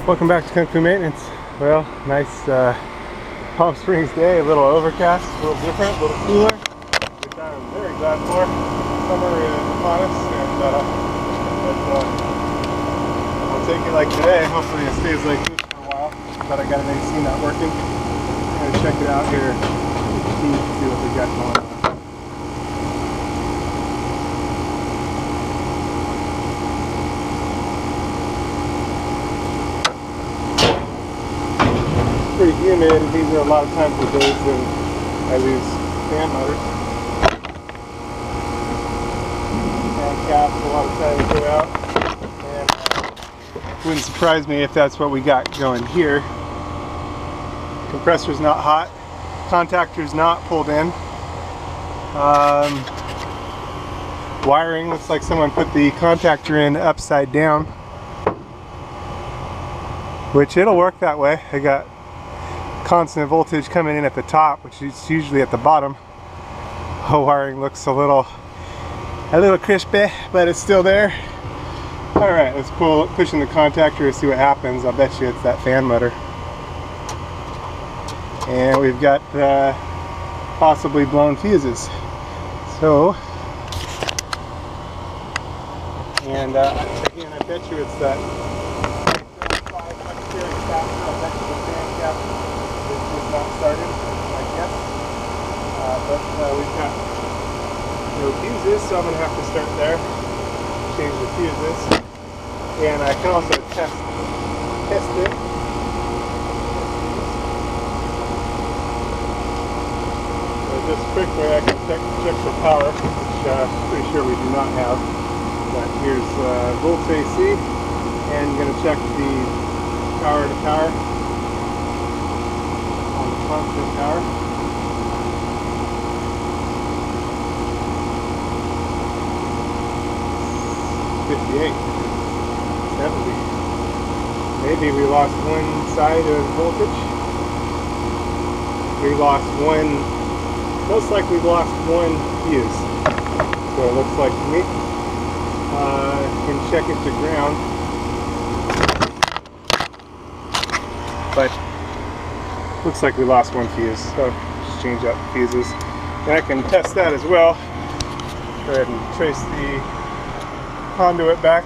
Welcome back to Kung Fu Maintenance. Well, nice Palm Springs day, a little overcast, a little different, a little cooler, which I'm very glad for. Summer is upon us, and I'll take it like today. Hopefully it stays like this for a while, but I got an AC not working. I'm gonna check it out here, see what we got going on. Pretty humid, and these are a lot of times the days when I lose fan motors. Fan caps a lot of times go out, and wouldn't surprise me if that's what we got going here. Compressor's not hot, contactor's not pulled in. Wiring looks like someone put the contactor in upside down, which it'll work that way. I got constant voltage coming in at the top, which is usually at the bottom. The wiring looks a little crispy, but it's still there. Alright, let's push in the contactor to see what happens. I'll bet you it's that fan motor. And we've got possibly blown fuses. So, and again, I bet you it's that 5 exterior capacitor. I bet you the fan cap is not started, I guess. But we've got no fuses, so I'm going to have to start there, change the fuses, and I can also test it. So just quickly, I can check for power, which I'm pretty sure we do not have. But here's volts AC, and I'm going to check the power to power on the constant power. 58, 70. Maybe we lost one side of voltage. We lost one, most likely lost one fuse. So it looks like to me. Can check it to ground. But looks like we lost one fuse. So just change out the fuses. And I can test that as well. Go ahead and trace the conduit back,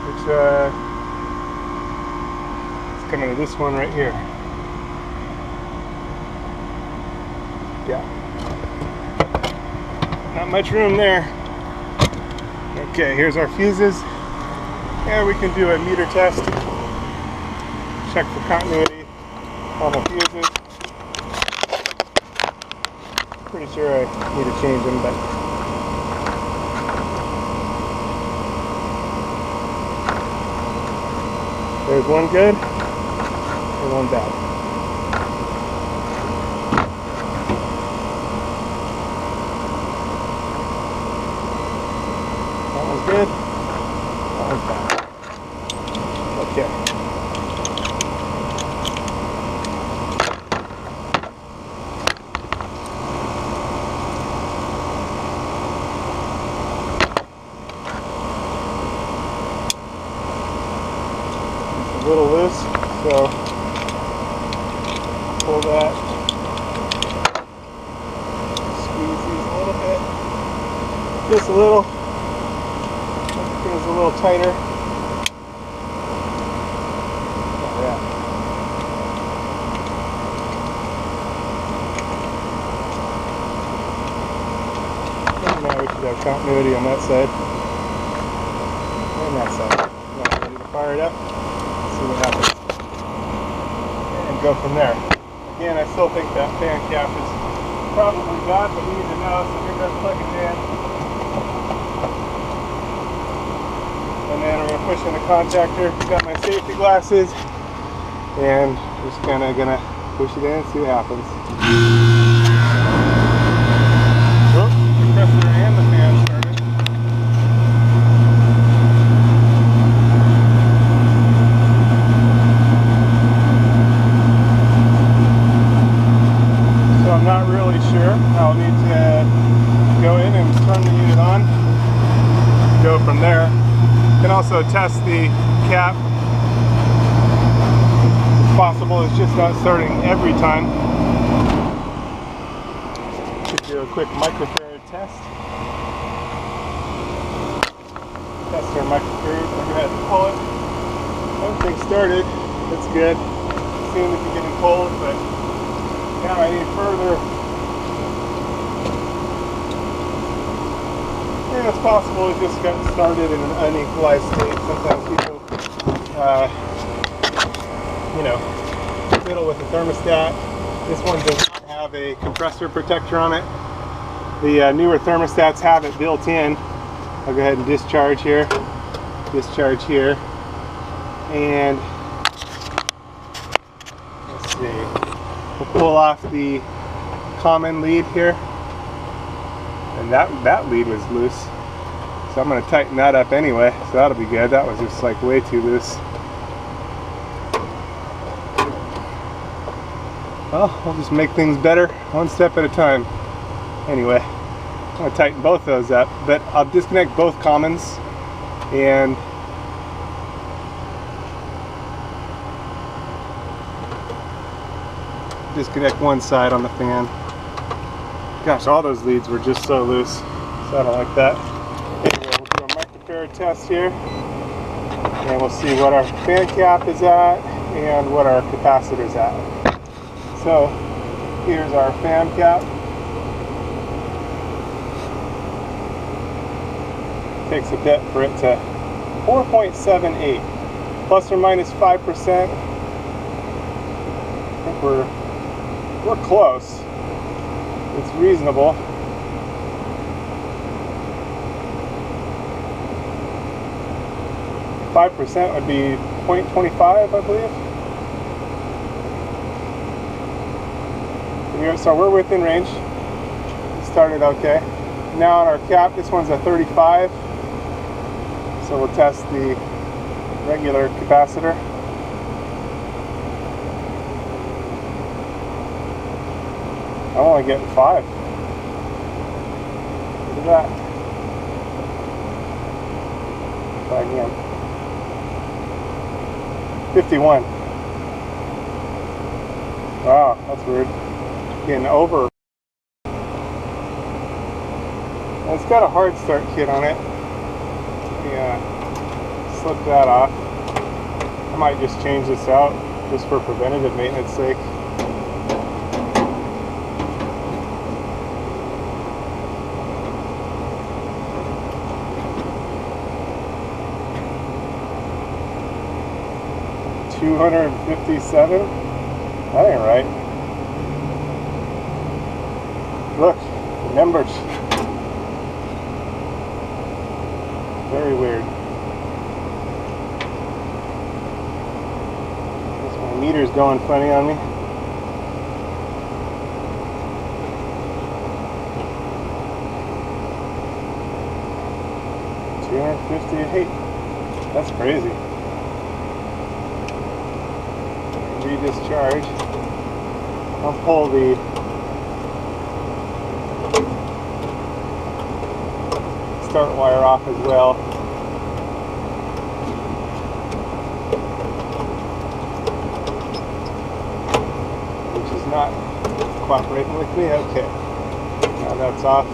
which is coming to this one right here. Yeah, not much room there. Okay, here's our fuses, and we can do a meter test, check for continuity on the fuses. Pretty sure I need to change them, but there's one good and one bad. That one's good, that one's bad. Okay. A little loose, so pull that, squeeze these a little bit, just a little, make things a little tighter. Yeah. And now we should have continuity on that side and that side. Now I'm ready to fire it up. See what happens and go from there. Again, I still think that fan cap is probably bad, but we need to know, so we're going to plug it in, and then I'm going to push in the contactor. Got my safety glasses, and just kind of going to push it in and see what happens. Well, the compressor and the fan started. I'm not really sure. I'll need to go in and turn the unit on, go from there. Can also test the cap possible it's just not starting every time. Could do a quick microfarad test. Test our microfarad. Go ahead and pull it. Everything started. That's good. Seemed to be getting cold, but now I need further. And it's possible it just got started in an unequalized state. Sometimes people, fiddle with the thermostat. This one does not have a compressor protector on it. The newer thermostats have it built in. I'll go ahead and discharge here. Discharge here. And let's see. We'll pull off the common lead here. And that lead was loose. So I'm going to tighten that up anyway. So that'll be good. That was just like way too loose. Well, we'll just make things better one step at a time. Anyway, I'm going to tighten both those up, but I'll disconnect both commons and disconnect one side on the fan. Gosh, all those leads were just so loose, so I don't like that. Anyway, we'll do a microfarad test here, and we'll see what our fan cap is at and what our capacitor is at. So here's our fan cap. Takes a bit for it to 4.78, plus or minus 5%. I think we're close. It's reasonable. %, would be 0.25, I believe. So we're within range. It started okay. Now on our cap, this one's a 35. So we'll test the regular capacitor. I'm only getting 5. Look at that. Try again. 51. Wow, that's weird. Getting over. And it's got a hard start kit on it. Yeah, slip that off. I might just change this out just for preventative maintenance sake. $257? That ain't right. Look, the numbers. Very weird. Guess my meter's going funny on me. $258. That's crazy. Redischarge. I'll pull the start wire off as well. Which is not cooperating with me. Okay. Now that's off.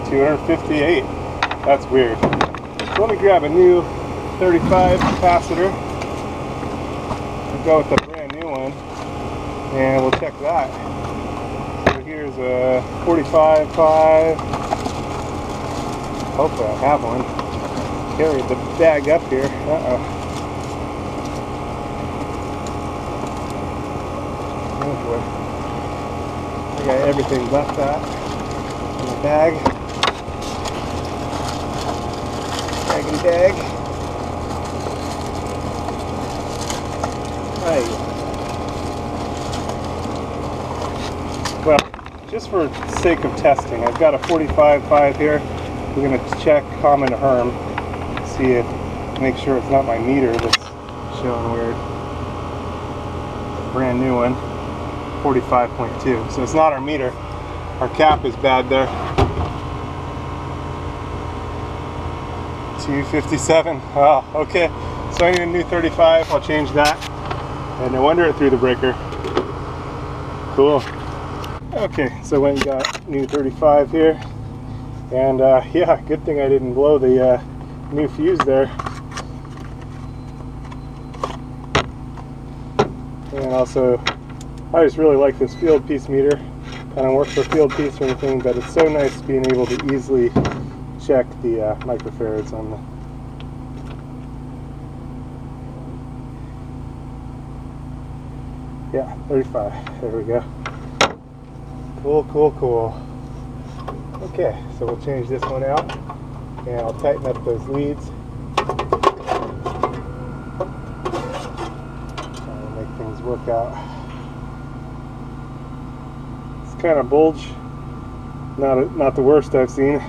$258. That's weird. So let me grab a new 35 capacitor. We'll go with the brand new one, and we'll check that. So here's a 45.5. Hopefully I have one. Carried the bag up here. Uh-oh. Oh boy. I got everything but that in the bag. Bag. Right. Well, just for sake of testing, I've got a 45.5 here. We're going to check common Herm, see if, make sure it's not my meter that's showing weird. brand new one, 45.2. So it's not our meter. Our cap is bad there. 257. Oh, okay. So I need a new 35. I'll change that. And no wonder it threw the breaker. Cool. Okay, so went and got new 35 here. And yeah, good thing I didn't blow the new fuse there. And also, I just really like this field piece meter. I don't work for field piece or anything, but it's so nice being able to easily check the microfarads on the. Yeah, 35. There we go. Cool, cool, cool. Okay, so we'll change this one out, and I'll tighten up those leads. Try to make things work out. It's kind of bulge. Not the worst I've seen.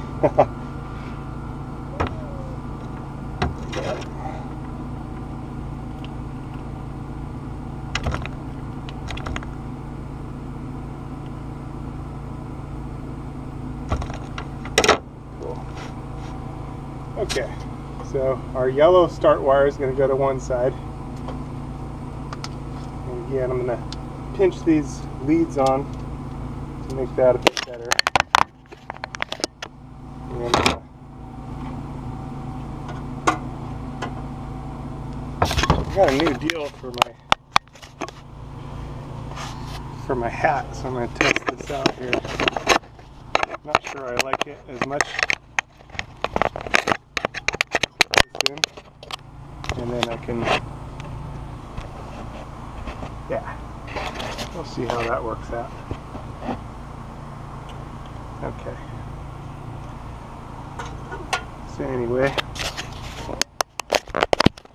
Okay, so our yellow start wire is going to go to one side. And again, I'm going to pinch these leads on to make that a bit better. And I got a new deal for my hat, so I'm going to test this out here. Not sure I like it as much. In, and then I can, yeah, we'll see how that works out. Okay, so anyway,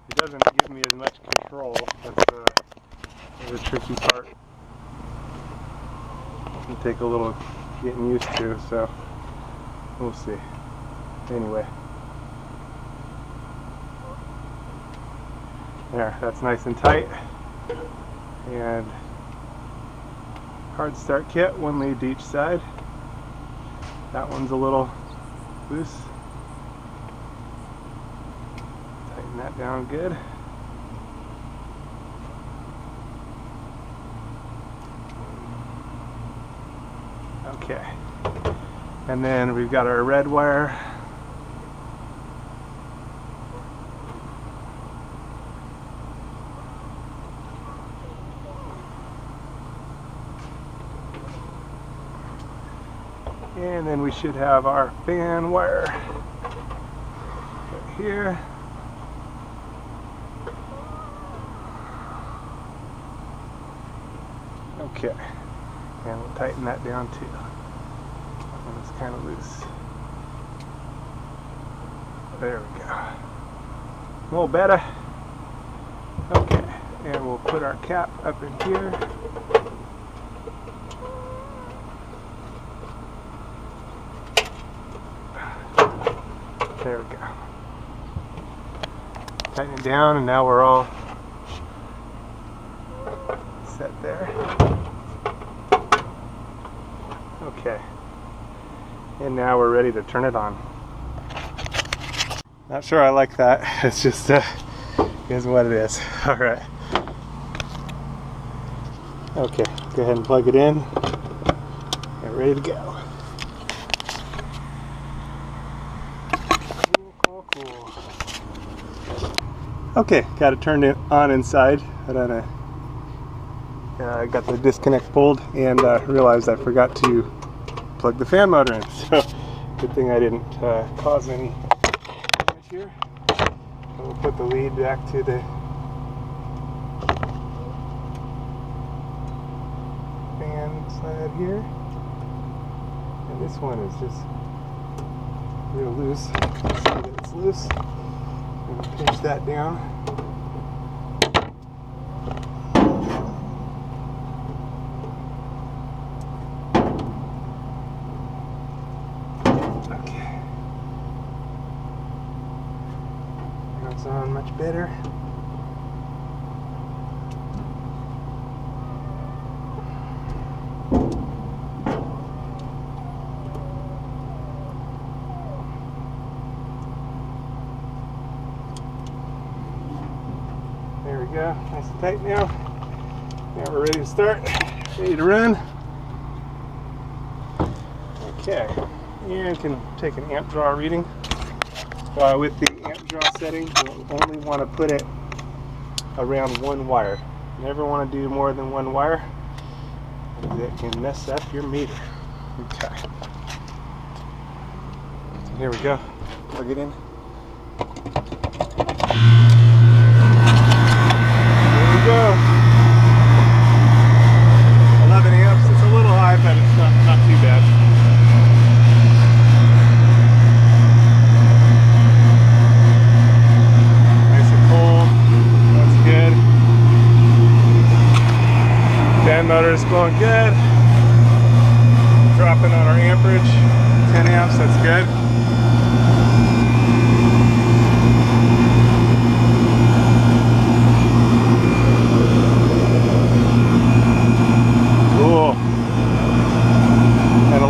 it doesn't give me as much control. That's the tricky part. It'll take a little getting used to, so we'll see. Anyway. There, that's nice and tight. And hard start kit, one lead to each side. That one's a little loose. Tighten that down good. Okay. And then we've got our red wire. And then we should have our fan wire right here. Okay, and we'll tighten that down too. And it's kind of loose. There we go. A little better. Okay, and we'll put our cap up in here. There we go. Tighten it down, and now we're all set there. Okay. And now we're ready to turn it on. Not sure I like that. It's just is what it is. All right. Okay, go ahead and plug it in. And ready to go. Okay, got it turned on inside. I got the disconnect pulled and realized I forgot to plug the fan motor in. So good thing I didn't cause any damage here. We'll put the lead back to the fan side here. And this one is just real loose. You can see that it's loose. Pinch that down. Okay. Now it's on much better. we go, nice and tight now. Now we're ready to start, ready to run. Okay, and can take an amp draw reading. With the amp draw setting, you'll only want to put it around one wire. Never want to do more than one wire. That can mess up your meter. Okay. So here we go. Plug it in. There we go. 11 amps. It's a little high, but it's not too bad. Nice and cold. That's good. Fan motor is going good. Dropping on our amperage. 10 amps. That's good.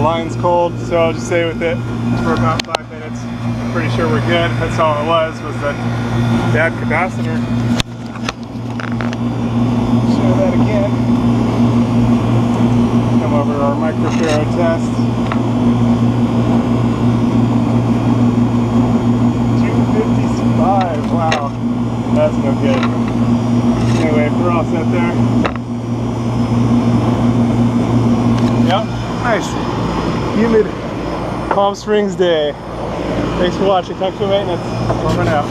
Line's cold, so I'll just stay with it for about 5 minutes. I'm pretty sure we're good. That's all it was that bad capacitor. Show that again. Come over to our Microfarad test. 255. Wow, that's no good. Anyway, we're all set there. Yep, nice. Humid Palm Springs day. Thanks for watching. Talk to you maintenance. Over and out.